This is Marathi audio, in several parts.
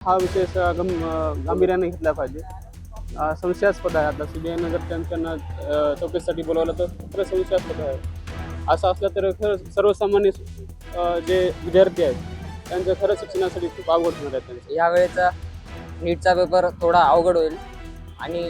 हा विषय गांभीर्याने घेतला पाहिजे. संशयास्पद आहे. आता CBI जर त्यांना चौकशीसाठी बोलवलं तर खरं संशयास्पद आहे. असं असलं तर खरं सर्वसामान्य जे विद्यार्थी आहेत त्यांच्या खरं शिक्षणासाठी खूप अवघड होणार आहे त्यांचं. यावेळेचा नीटचा पेपर थोडा अवघड होईल आणि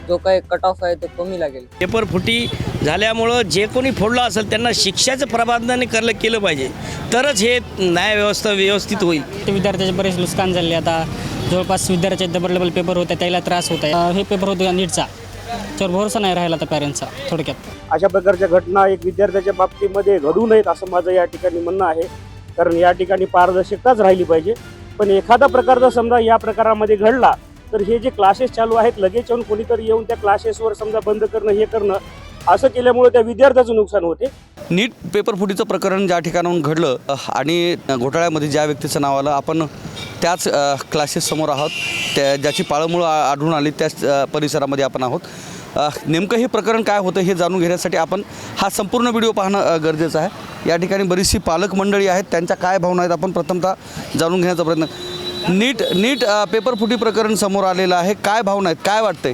जो काही कट ऑफ आहे तो कमी लागेल. पेपर फुटी झाल्यामुळं जे कोणी फोडलं असेल त्यांना शिक्षाचं प्रावधान केलं पाहिजे, तरच हे न्याय व्यवस्था व्यवस्थित होईल. विद्यार्थ्याचे बरेच नुकसान झाले. आता जवळपास विद्यार्थ्याचे डबल पेपर होते, त्याला त्रास होत आहे. हे पेपर होते नीटचा, त्यावर भरोसा नाही राहिला तर पॅरेंट्सचा. थोडक्यात अशा प्रकारच्या घटना एक विद्यार्थ्याच्या बाबतीमध्ये घडू नयेत असं माझं या ठिकाणी म्हणणं आहे. कारण या ठिकाणी पारदर्शकताच राहिली पाहिजे. पण एखादा प्रकार जर समजा या प्रकारामध्ये घडला तर हे जे क्लासेस चालू आहेत लगेच येऊन कोणीतरी येऊन त्या क्लासेसवर समजा बंद करणं हे करणं असं केल्यामुळे त्या विद्यार्थ्याचं नुकसान होते. नीट पेपर फुटीचं प्रकरण ज्या ठिकाणाहून घडलं आणि घोटाळ्यामध्ये ज्या व्यक्तीचं नाव आलं, आपण त्याच क्लासेससमोर आहोत. ज्याची पाळंमुळं आढळून आली त्याच परिसरामध्ये आपण आहोत. नेमकं हे प्रकरण काय होतं हे जाणून घेण्यासाठी आपण हा संपूर्ण व्हिडिओ पाहणं गरजेचं आहे. या ठिकाणी बरीचशी पालक मंडळी आहेत, त्यांच्या काय भावना आहेत आपण प्रथमतः जाणून घेण्याचा प्रयत्न. नीट पेपर फुटी प्रकरण समोर आलेलं आहे, काय भावना आहेत, काय वाटतंय?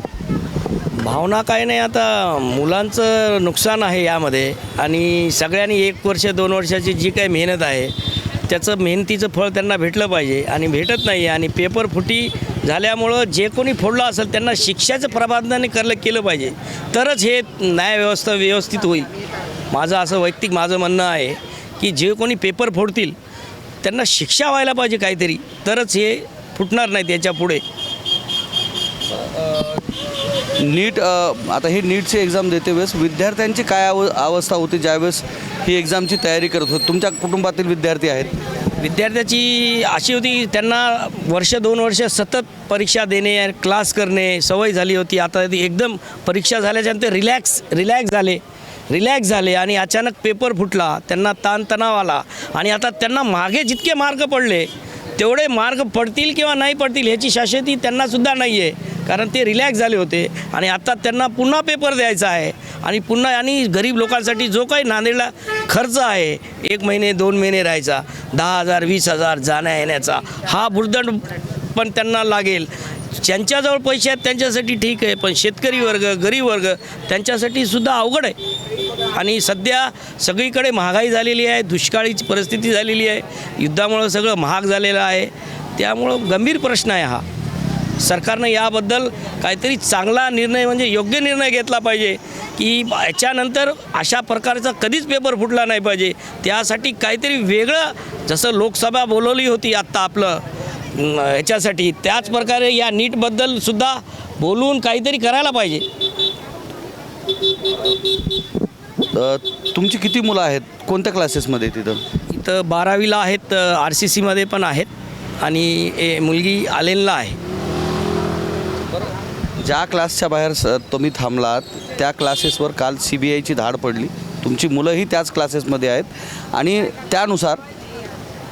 भावना काय नाही, आता मुलांचं नुकसान आहे यामध्ये आणि सगळ्यांनी 1 वर्ष 2 वर्षाची जी काही मेहनत आहे त्याचं मेहनतीचं फळ त्यांना भेटलं पाहिजे आणि भेटत नाही. आणि पेपर फुटी झाल्यामुळं जे कोणी फोडलं असेल त्यांना शिक्षाचं प्रावधान केलं पाहिजे, तरच हे न्याय व्यवस्था व्यवस्थित होईल. माझं असं वैयक्तिक म्हणणं आहे की जे कोणी पेपर फोडतील त्यांना शिक्षा व्हायला पाहिजे काहीतरी, तरच हे फुटणार नाहीत याच्या पुढे. नीट आता ही नीटची एक्झाम देते वेळेस विद्यार्थ्यांची काय अवस्था होती ज्यावेळेस ही एक्झामची तयारी करत होती? तुमच्या कुटुंबातील विद्यार्थी आहेत. विद्यार्थ्याची अशी होती, त्यांना 1-2 वर्ष सतत परीक्षा देणे, क्लास करणे सवय झाली होती. आता एकदम परीक्षा झाल्याच्यानंतर रिलॅक्स झाले आणि अचानक पेपर फुटला, त्यांना ताणतणाव आला आणि आता त्यांना मागे जितके मार्क पडले तेवढे मार्क पडतील किंवा नाही पडतील ह्याची शाश्वती त्यांनासुद्धा नाही आहे. कारण ते रिलॅक्स झाले होते आणि आता त्यांना पुन्हा पेपर द्यायचा आहे आणि गरीब लोकांसाठी जो काही नांदेडला खर्च आहे 1 महिने 2 महिने राहायचा 10,000 20,000 जाण्या येण्याचा हा भुर्दंड पण त्यांना लागेल. ज्यांच्याजवळ पैसे आहेत त्यांच्यासाठी ठीक आहे, पण शेतकरी वर्ग गरीब वर्ग त्यांच्यासाठी सुद्धा अवघड आहे. आणि सध्या सगळीकडे महागाई झालेली आहे, दुष्काळीची परिस्थिती झालेली आहे, युद्धामुळं सगळं महाग झालेलं आहे. त्यामुळं गंभीर प्रश्न आहे हा. सरकारनं याबद्दल काहीतरी चांगला निर्णय म्हणजे योग्य निर्णय घेतला पाहिजे की याच्यानंतर अशा प्रकारचा कधीच पेपर फुटला नाही पाहिजे. त्यासाठी काहीतरी वेगळं, जसं लोकसभा बोलवली होती आत्ता आपलं ह्याच्यासाठी, त्याच प्रकारे या नीटबद्दल सुद्धा बोलून काहीतरी करायला पाहिजे. तुमची किती मुलं आहेत, कोणत्या क्लासेसमध्ये? इथं 12वीला आहेत, RCCमध्ये पण आहेत आणि मुलगी आलेनला आहे. ज्या क्लासच्या बाहेर तुम्ही थांबलात त्या क्लासेसवर काल CBIची धाड पडली. तुमची मुलंही त्याच क्लासेसमध्ये आहेत आणि त्यानुसार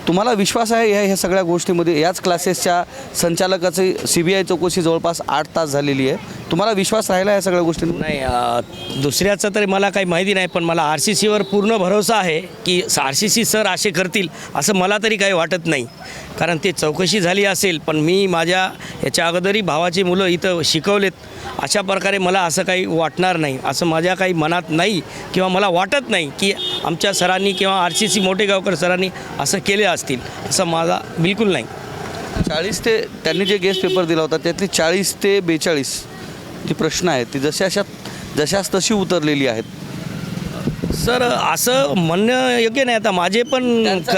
तुम्हाला विश्वास आहे ह्या सगळ्या गोष्टीमध्ये? याच क्लासेसच्या संचालकाची CBI चौकशी जवळपास 8 तास झालेली आहे. तुम्हाला विश्वास राहिला या सगळ्या गोष्टींवर? नाही, दुसऱ्याचं तरी मला काही माहिती नाही, पण मला RCCवर पूर्ण भरोसा आहे की RCC सर असे करतील असं मला तरी काही वाटत नाही. कारण ते चौकशी झाली असेल, पण मी माझ्या याच्या अगोदरही भावाची मुलं इथं शिकवलेत. अशा प्रकारे मला असं काही वाटणार नाही, असं माझ्या काही मनात नाही किंवा मला वाटत नाही की आमच्या सरांनी किंवा RCC मोठेगावकर सरांनी असं केले असतील, असं माझा बिलकुल नाही. 40 ते त्यांनी जे गेस्ट पेपर दिला होता त्यातली 40 ते 42 जी प्रश्न आहेत ती जशास तशी उतरलेली आहेत. सर असं म्हणणं योग्य नाही. आता माझे पण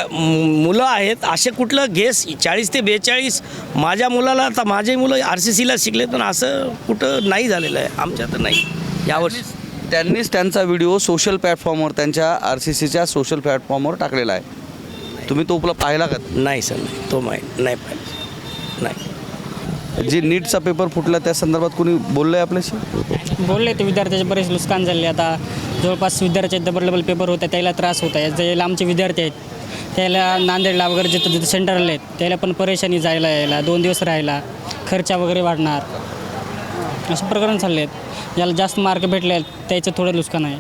मुलं आहेत, असे कुठलं गेस 40 ते 42 माझ्या मुलाला, आता माझे मुलं RCCला शिकले पण असं कुठं नाही झालेलं आहे आमच्या तर नाही यावर्षी. त्यांनीच त्यांचा व्हिडिओ सोशल प्लॅटफॉर्मवर, त्यांच्या RCCच्या सोशल प्लॅटफॉर्मवर टाकलेला आहे. तुम्ही तो पाहिला का? नाही सर, नाही, तो नाही पाहिजे. नाही. जे नीटचा पेपर फुटला त्या संदर्भात कोणी बोललं आहे आपल्याशी? बोलले ते विद्यार्थ्याचे बरेच नुकसान झाले. आता जवळपास विद्यार्थ्याचे डबल पेपर होते, त्याला त्रास होत आहे. जे लांबचे विद्यार्थी आहेत त्याला नांदेडला वगैरे जिथं सेंटरला आहेत त्याला पण परेशानी जायला यायला, 2 दिवस राहायला, खर्च वगैरे वाढणार, असे प्रकरण चालले आहेत. ज्याला जास्त मार्क भेटले त्याचं थोडं नुकसान आहे.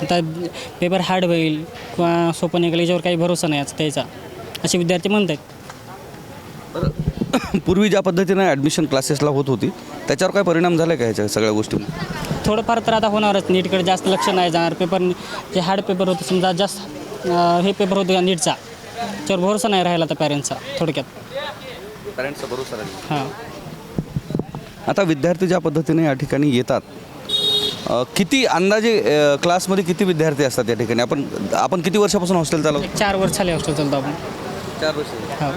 आता पेपर हार्ड होईल किंवा सोपं निघेल याच्यावर काही भरोसा नाही त्याचा, असे विद्यार्थी म्हणत आहेत. पूर्वी ज्या पद्धतीने ॲडमिशन क्लासेसला होत होती त्याच्यावर काय परिणाम झाला का ह्याच्या सगळ्या गोष्टी? थोडंफार तर आता होणारच. नीटकडे जास्त लक्ष नाही जाणार. पेपर जे हार्ड पेपर होते समजा जास्त हे पेपर होते नीटचा, त्याच्यावर भरोसा नाही राहिला तर पॅरेंट्सचा थोडक्यात. पॅरेंट्सचा भरोसा राहिला. हां. आता विद्यार्थी ज्या पद्धतीने या ठिकाणी येतात, किती अंदाजे क्लासमध्ये किती विद्यार्थी असतात या ठिकाणी? आपण किती वर्षापासून हॉस्टेल चालवतो? 4 वर्ष झाले हॉस्टेल चालतो आपण. 4 वर्ष. हां.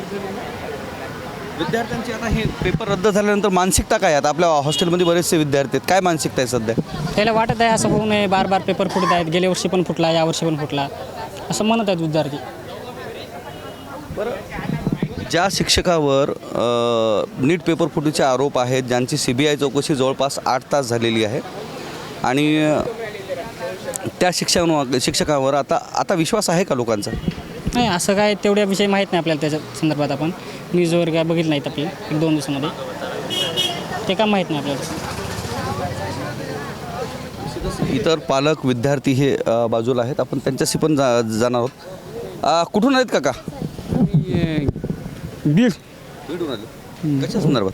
विद्यार्थ्यांची आता हे पेपर रद्द झाल्यानंतर मानसिकता काय आता? आपल्या हॉस्टेलमध्ये बरेचसे विद्यार्थी आहेत, काय मानसिकता आहे सध्या? त्याला वाटत आहे असं होऊ नये, बार पेपर फुटत आहेत. गेल्या वर्षी पण फुटला, यावर्षी पण फुटला, असं म्हणत आहेत विद्यार्थी. ज्या शिक्षकावर नीट पेपर फुटीचे आरोप आहेत, ज्यांची CBI चौकशी जवळपास 8 तास झालेली आहे आणि त्या शिक्षकावर आता विश्वास आहे का लोकांचा? नाही, असं काय तेवढ्या विषय माहीत नाही आपल्याला. त्याच्या संदर्भात आपण न्यूजवर काय बघितलं नाहीत आपले 1-2 दिवसामध्ये, ते का माहीत नाही आपल्याला. इतर पालक विद्यार्थी हे बाजूला आहेत, आपण त्यांच्याशी पण जाणार आहोत. कुठून आहेत काका? बीडून आले. कशा संदर्भात?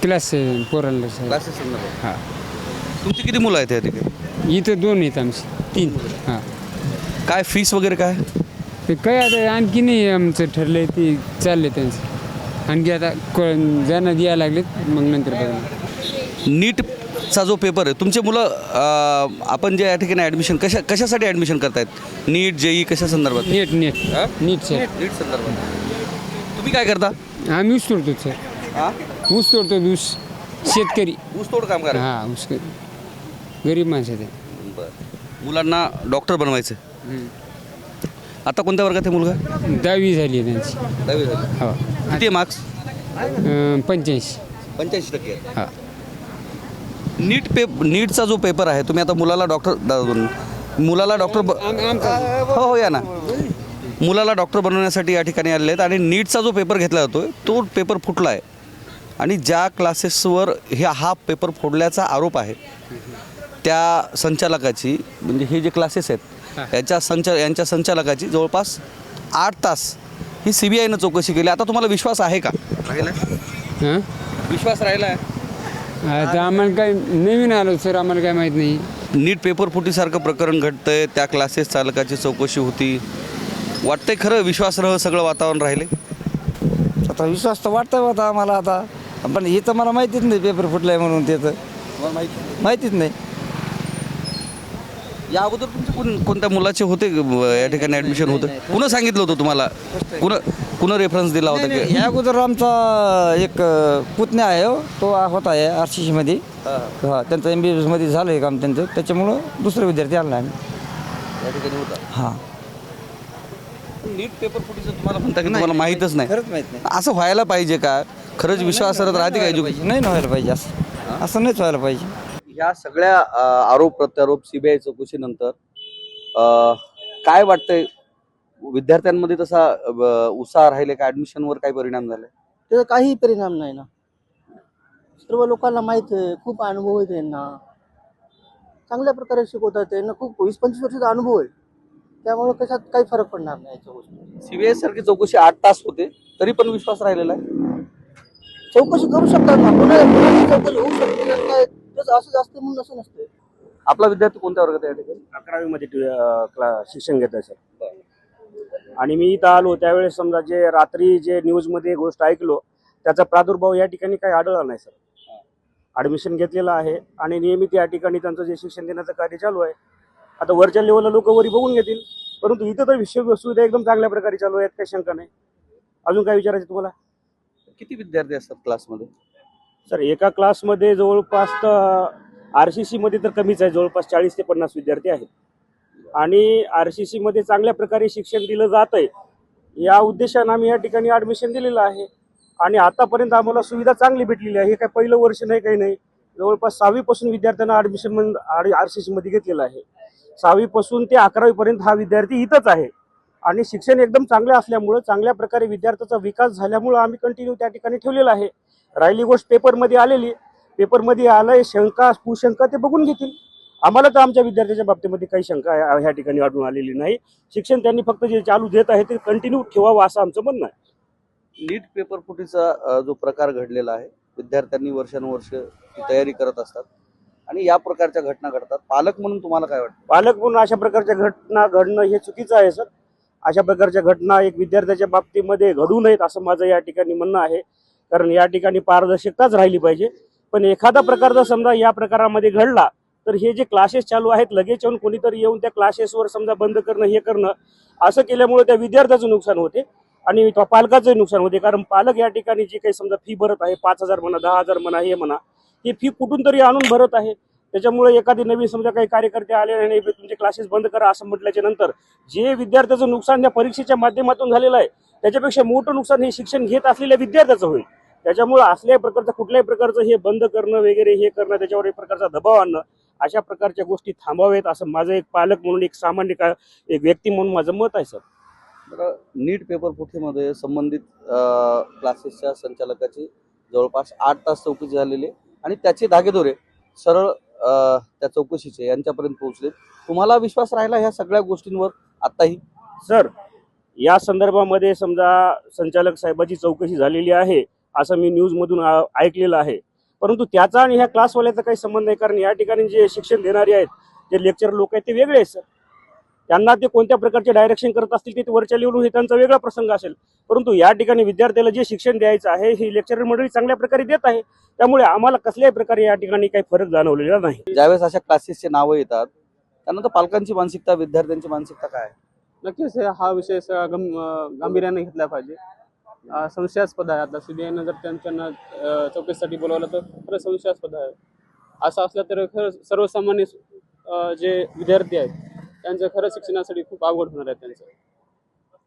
क्लास पोरांना क्लासेस संदर्भात. हां. तुमची किती मुलं आहेत या ठिकाणी? इथं 2 आहेत आमची 3. हां. काय फीस वगैरे काय? ते काय आता आणखी नाही आमचं ठरलं आहे, ते चाललं त्यांचं. आणखी आता ज्यांना द्यायला लागलेत मग नंतर बघा. नीटचा जो पेपर आहे, तुमचे मुलं आपण जे या ठिकाणी ॲडमिशन कशासाठी ॲडमिशन करतायत? नीट JEE कशा संदर्भात? नीट सर. नीट संदर्भात. तुम्ही काय करता? आम्ही ऊस तोडतो सर. ऊस तोडतो. ऊस शेतकरी. ऊसतोड काम करा. हां, ऊस गरीब माणसं ते. मुलांना डॉक्टर बनवायचं. आता कोणत्या वर्गात आहे मुलगा? 10वी झाली आहे त्यांची. 10वी झाली. हो. किती मार्क्स? 85. 85%. हां. नीटचा जो पेपर आहे, तुम्ही आता मुलाला डॉक्टर हो या ना, मुलाला डॉक्टर बनवण्यासाठी या ठिकाणी आलेले आहेत आणि नीटचा जो पेपर घेतला जातो तो पेपर फुटला आहे आणि ज्या क्लासेसवर हा पेपर फोडल्याचा आरोप आहे त्या संचालकाची, म्हणजे हे जे क्लासेस आहेत यांच्या संचालकाची जवळपास 8 तास ही CBIनं चौकशी केली. आता तुम्हाला विश्वास आहे का? राहिला? हां. विश्वास राहिला आहे? आता आम्हाला काय नवीन आलो सर, आम्हाला काय माहीत नाही. नीट पेपर फुटीसारखं प्रकरण घडतंय, त्या क्लासेस चालकाची चौकशी होती, वाटतंय खरं विश्वासार्ह सगळं वातावरण राहिले? आता विश्वास तर वाटतं होता आम्हाला आता, पण हे तर मला माहितीच नाही पेपर फुटलाय म्हणून. ते तर माहितीच नाही. या अगोदर तुमचे कोणत्या मुलाचे होते या ठिकाणी ॲडमिशन होतं? कुणं सांगितलं होतं तुम्हाला? कुणं रेफरन्स दिला होता की? या अगोदर आमचा एक पुतण्या आहे, तो होता आहे RCC मध्ये. हां, त्यांचं MBBS मध्ये झालं आहे काम त्यांचं, त्याच्यामुळं दुसरे विद्यार्थी आणला आम्ही या ठिकाणी होता. हां. नीट पेपर फुटीचं तुम्हाला म्हणता की तुम्हाला माहीतच नाही? खरंच माहीत नाही. असं व्हायला पाहिजे का? खरंच विश्वासार्हता राहते का एज्युकेशन? नाही व्हायला पाहिजे असं नाहीच व्हायला पाहिजे. ह्या सगळ्या आरोप प्रत्यारोप CBI चौकशीनंतर काय वाटतंय, विद्यार्थ्यांमध्ये तसा उत्साह राहिले का? ॲडमिशनवर काय परिणाम झाले? त्याचा काही परिणाम नाही ना. सर्व लोकांना माहीत आहे, खूप अनुभव आहे त्यांना, चांगल्या प्रकारे शिकवतात. त्यांना खूप 20-25 वर्षाचा अनुभव आहे, त्यामुळे कशात काही फरक पडणार नाही याच्या गोष्टी. CBI सारखी चौकशी 8 तास होते तरी पण विश्वास राहिलेला आहे? चौकशी करू शकतात ना, कोणाची चौकशी होऊ शकते काय, असं जास्त म्हणून असं नसतं. आपला विद्यार्थी कोणत्या वर्गात आहे या ठिकाणी? 11वी मध्ये शिक्षण घेत आहे सर. आणि मी इथं आलो त्यावेळेस समजा जे रात्री जे न्यूजमध्ये गोष्ट ऐकलो त्याचा प्रादुर्भाव या ठिकाणी काही आढळला नाही सर. ॲडमिशन घेतलेलं आहे आणि नियमित या ठिकाणी त्यांचं जे शिक्षण देण्याचं कार्य चालू आहे. आता वरच्या लेवलला लोक वरी बघून घेतील, परंतु इथं तर सुविधा एकदम चांगल्या प्रकारे चालू आहेत, काही शंका नाही. अजून काय विचारायचं तुम्हाला? किती विद्यार्थी असतात क्लासमध्ये? सर एका क्लासमध्ये जवळपास RCC मध्ये तर कमीच आहे, जवळपास 40 ते 50 विद्यार्थी आहेत. आणि RCC मध्ये चांगल्या प्रकारे शिक्षण दिलं जात आहे या उद्देशानं आम्ही या ठिकाणी ॲडमिशन दिलेलं आहे आणि आतापर्यंत आम्हाला सुविधा चांगली भेटलेली आहे. हे काय पहिलं वर्ष नाही, काही नाही. जवळपास 6वी पासून विद्यार्थ्यांना ॲडमिशन RCC मध्ये घेतलेलं आहे. 6वी पासून ते 11वी पर्यंत हा विद्यार्थी इथंच आहे आणि शिक्षण एकदम चांगलं असल्यामुळं, चांगल्या प्रकारे विद्यार्थ्याचा विकास झाल्यामुळं आम्ही कंटिन्यू त्या ठिकाणी ठेवलेला आहे. राहिली गोष्ट पेपरमध्ये आलेली, पेपरमध्ये आलंय शंका कुशंका ते बघून घेतील. आम्हाला तर आमच्या विद्यार्थ्याच्या बाबतीमध्ये काही शंका ह्या ठिकाणी आढळून आलेली नाही. शिक्षण त्यांनी फक्त जे चालू देत आहे ते कंटिन्यू ठेवावं असं आमचं म्हणणं आहे. नीट पेपर फुटीचा जो प्रकार घडलेला आहे, विद्यार्थ्यांनी वर्षानुवर्ष ती तयारी करत असतात आणि या प्रकारच्या घटना घडतात. पालक म्हणून तुम्हाला काय वाटतं? पालक म्हणून अशा प्रकारच्या घटना घडणं हे चुकीचं आहे सर. अशा प्रकारच्या घटना एक विद्यार्थ्याच्या बाबतीमध्ये घडू नयेत असं माझं या ठिकाणी म्हणणं आहे. कारण या ठिकाणी पारदर्शकताच राहिली पाहिजे. पण एखादा प्रकार जर समजा या प्रकारामध्ये घडला तर हे जे क्लासेस चालू आहेत लगेच येऊन कोणीतरी येऊन त्या क्लासेसवर समजा बंद करणं हे करणं असं केल्यामुळे त्या विद्यार्थ्याचं नुकसान होते आणि पालकाचंही नुकसान होते. कारण पालक या ठिकाणी जी काही समजा फी भरत आहे 5,000 म्हणा 10,000 म्हणा हे म्हणा ही फी कुठून तरी आणून भरत आहे. त्याच्यामुळे एखादी नवीन समजा काही कार्यकर्ते आले नाही तुमचे क्लासेस बंद करा असं म्हटल्याच्या नंतर जे विद्यार्थ्याचं नुकसान या परीक्षेच्या माध्यमातून झालेलं आहे त्याच्यापेक्षा मोठं नुकसान हे शिक्षण घेत असलेल्या विद्यार्थ्याचं होईल. त्याच्यामुळे असल्या प्रकारचं कुठल्याही प्रकारचं हे बंद करणं वगैरे हे करणं त्याच्यावर एक प्रकारचा दबाव आणणं अशा प्रकारच्या गोष्टी थांबावेत असं माझं एक पालक म्हणून एक सामान्य एक व्यक्ती म्हणून माझं मत आहे सर. तर नीट पेपर फुटीमध्ये संबंधित क्लासेसच्या संचालकाची जवळपास 8 तास चौकशी झालेली आहे आणि त्याचे धागेदोरे सरळ त्या चौकशीचे यांच्यापर्यंत पोहोचले. तुम्हाला विश्वास राहिला ह्या सगळ्या गोष्टींवर आताही? सर या संदर्भामध्ये समजा संचालक साहेबाची चौकशी झालेली आहे असं मी न्यूजमधून ऐकलेलं आहे. परंतु त्याचा आणि ह्या क्लासवाल्याचा काही संबंध नाही. कारण या ठिकाणी जे शिक्षण देणारे आहेत जे लेक्चर लोक आहेत ते वेगळे आहेत सर. त्यांना ते कोणत्या प्रकारचे डायरेक्शन करत असतील ते वरच्या लेवलवर हे त्यांचा वेगळा प्रसंग असेल. परंतु या ठिकाणी विद्यार्थ्याला जे शिक्षण द्यायचं आहे ही लेक्चरर मंडळी चांगल्या प्रकारे देत आहे. त्यामुळे आम्हाला कसल्याही प्रकारे या ठिकाणी काही फरक जाणवलेला नाही. ज्यावेळेस अशा क्लासेसचे नावं येतात त्यानंतर पालकांची मानसिकता विद्यार्थ्यांची मानसिकता काय आहे? नक्कीच हा विषय गांभीर्याने घेतला पाहिजे. संशयास्पद आहे. आता CBI जर त्यांना चौकशीसाठी बोलवलं तर खरं संशयास्पद आहे. असं असलं तर खरं सर्वसामान्य जे विद्यार्थी आहेत त्यांचं खरं शिक्षणासाठी खूप अवघड होणार आहे त्यांचं.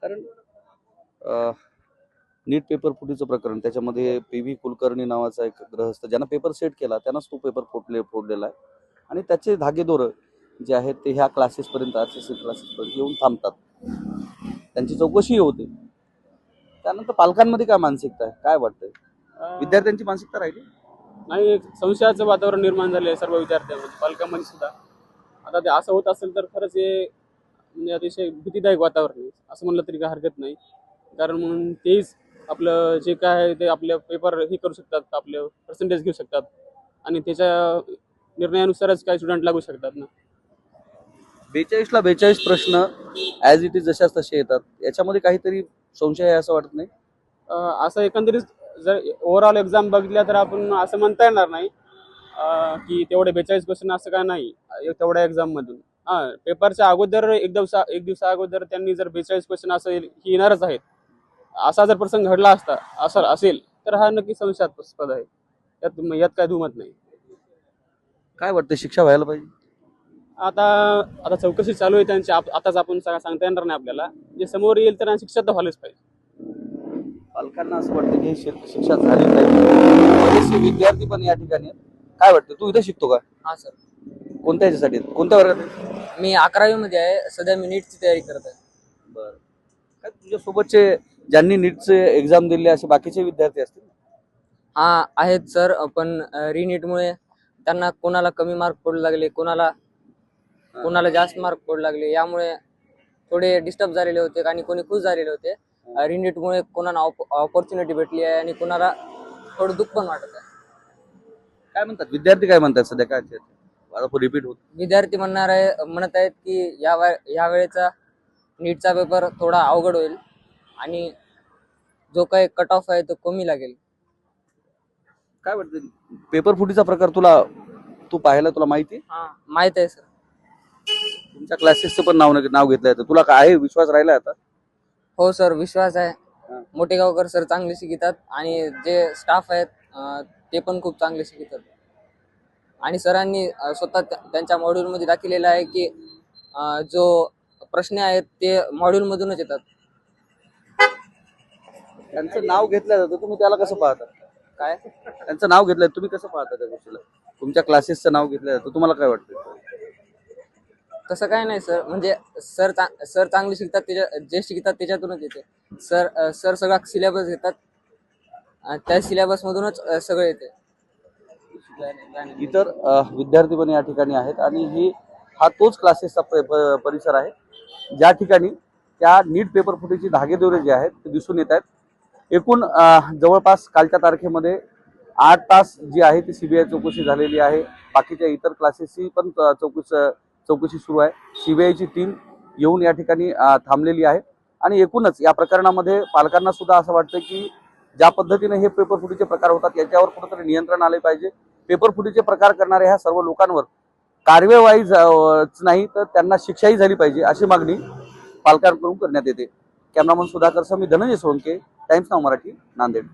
कारण नीट पेपर फुटीचं प्रकरण त्याच्यामध्ये PV कुलकर्णी नावाचा एक ग्रहस्थ ज्यांना पेपर सेट केला त्यांनाच तो पेपर फोडलेला आहे आणि त्याचे धागेदोरं जे आहेत ते ह्या क्लासेसपर्यंत RCC क्लासेसपर्यंत येऊन थांबतात. त्यांची चौकशीही होते. त्यानंतर पालकांमध्ये काय मानसिकता आहे? काय वाटतंय? विद्यार्थ्यांची मानसिकता राहिली नाही. एक संशयाचं वातावरण निर्माण झाले आहे सर्व विद्यार्थ्यांमध्ये पालकांमध्ये सुद्धा. आता ते असं होत असेल तर खरंच हे म्हणजे अतिशय भीतीदायक वातावरण आहे असं म्हणलं तरी काय हरकत नाही. कारण म्हणून तेच आपलं जे काय आहे ते आपले पेपर हे करू शकतात, आपले पर्सेंटेज घेऊ शकतात आणि त्याच्या निर्णयानुसारच काही स्टुडंट लागू शकतात ना. 42ला 42 प्रश्न ॲज इट इज जशाच तसे येतात. याच्यामध्ये काहीतरी संशय आहे असं वाटत नाही? असं एकंदरीत जर ओव्हरऑल एक्झाम बघितल्या तर आपण असं म्हणता येणार नाही की तेवढे 42 क्वेश्चन असं काय नाही तेवढ्या एक्झाममधून. पेपरच्या अगोदर एक दिवसा अगोदर त्यांनी जर 42 क्वेश्चन असं येणारच आहेत असा जर प्रसंग घडला असेल तर हा नक्की संशयास्पद आहे. यात काय दुमत नाही. काय वाटतं शिक्षा व्हायला पाहिजे? आता चौकशी चालू आहे त्यांची. आताच आपण सांगता येणार नाही आपल्याला. जे समोर येईल तर शिक्षा तर व्हायलाच पाहिजे. पालकांना असं वाटतं की शिक्षा झाली पाहिजे. बरेचसे विद्यार्थी पण या ठिकाणी आहेत. काय वाटतं? तू इथे शिकतो का? हां सर. कोणत्या ह्याच्यासाठी? कोणत्या वर्गात? मी 11वी मध्ये आहे. सध्या मी नीटची तयारी करत आहे. बरं. काय तुझ्यासोबतचे ज्यांनी नीटचे एक्झाम दिले असे बाकीचे विद्यार्थी असतील? हां आहेत सर. पण रिनीटमुळे त्यांना कोणाला कमी मार्क पडू लागले, कोणाला जास्त मार्क पडू लागले. यामुळे थोडे डिस्टर्ब झालेले होते आणि कोणी खुश झालेले होते. रिनीटमुळे कोणाला ऑपॉर्च्युनिटी भेटली आहे आणि कोणाला थोडं दुःख पण वाटत आहे. काय म्हणतात विद्यार्थी? काय म्हणतात सध्या? काय रिपीट होत? विद्यार्थी म्हणत आहेत की या वेळेचा नीटचा पेपर थोडा अवघड होईल आणि जो काही कट ऑफ आहे तो कमी लागेल. काय वाटतं? पेपर फुटीचा प्रकार तू पाहायला तुला माहिती आहे? हां माहीत आहे सर. तुमच्या क्लासेसचं पण नाव घेतलं आहे. तुला काय विश्वास राहिला आता? हो सर विश्वास आहे. मोठेगावकर सर चांगले शिकवतात आणि जे स्टाफ आहेत ते पण खूप चांगले शिकवतात आणि सरांनी स्वतः त्यांच्या मॉड्यूलमध्ये दाखवलेलं आहे की जो प्रश्न आहेत ते मॉड्यूलमधूनच येतात. त्यांचं नाव घेतलं जातं. तुम्ही त्याला कसं पाहता? काय? त्यांचं नाव घेतलंय तुम्ही कसं पाहता त्या गोष्टीला? तुमच्या क्लासेसचं नाव घेतलं जातं. तुम्हाला काय वाटतं? तसं काय नाही सर. म्हणजे सर चांगले शिकतात. जे शिकतात त्याच्यातूनच येते. सर सगळा सिलेबस घेतात. त्या सिलेबसमधूनच सगळं येते. इतर विद्यार्थी पण या ठिकाणी आहेत आणि हा तोच क्लासेसचा परिसर आहे ज्या ठिकाणी त्या नीट पेपर फुटीची धागेदोरे जे आहेत ते दिसून येत आहेत. एकूण जवळपास कालच्या तारखेमध्ये 8 तास जी आहे ती CBI चौकशी झालेली आहे. बाकीच्या इतर क्लासेसची पण चौकशी सुरू आहे. CBIची टीम येऊन या ठिकाणी थांबलेली आहे आणि एकूणच या प्रकरणामध्ये पालकांना सुद्धा असं वाटतं की ज्या पद्धतीने हे पेपर फुटीचे प्रकार होतात याच्यावर कुठेतरी नियंत्रण आले पाहिजे. पेपर फुटीचे प्रकार करणाऱ्या ह्या सर्व लोकांवर कार्यवाही नाही तर त्यांना शिक्षाही झाली पाहिजे अशी मागणी पालकांकडून करण्यात येते. कॅमेरामन सुधाकर सह मी धनंजय सोळंके, टाइम्स नाव मराठी, नांदेड.